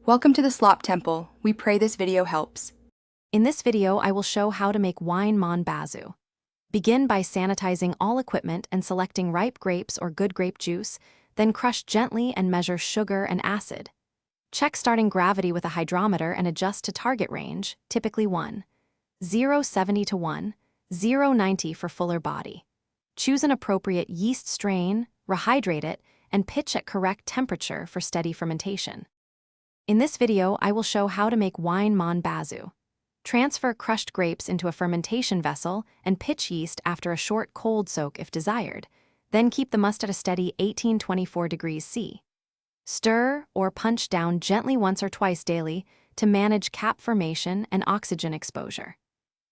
Welcome to the Slop Temple. We pray this video helps. In this video, I will show how to make wine Mon Bazou. Begin by sanitizing all equipment and selecting ripe grapes or good grape juice, then crush gently and measure sugar and acid. Check starting gravity with a hydrometer and adjust to target range, typically 0.70 to 1.090 for fuller body. Choose an appropriate yeast strain, rehydrate it, and pitch at correct temperature for steady fermentation. In this video, I will show how to make wine Mon Bazou. Transfer crushed grapes into a fermentation vessel and pitch yeast after a short cold soak if desired. Then keep the must at a steady 18-24 degrees C. Stir or punch down gently once or twice daily to manage cap formation and oxygen exposure.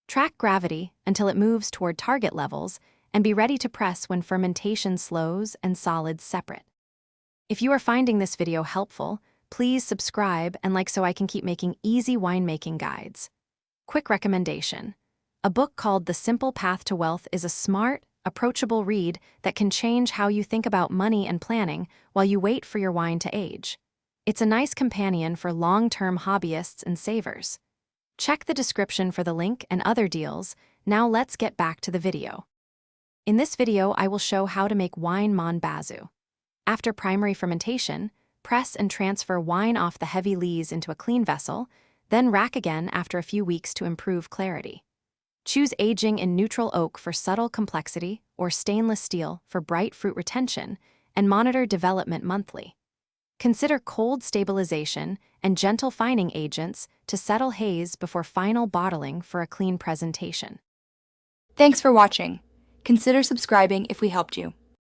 Track gravity until it moves toward target levels and be ready to press when fermentation slows and solids separate. If you are finding this video helpful, please subscribe and like so I can keep making easy winemaking guides. Quick recommendation. A book called The Simple Path to Wealth is a smart, approachable read that can change how you think about money and planning while you wait for your wine to age. It's a nice companion for long-term hobbyists and savers. Check the description for the link and other deals. Now let's get back to the video. In this video, I will show how to make wine Mon Bazou. After primary fermentation, press and transfer wine off the heavy lees into a clean vessel, then rack again after a few weeks to improve clarity. Choose aging in neutral oak for subtle complexity or stainless steel for bright fruit retention, and monitor development monthly. Consider cold stabilization and gentle fining agents to settle haze before final bottling for a clean presentation. Thanks for watching. Consider subscribing if we helped you.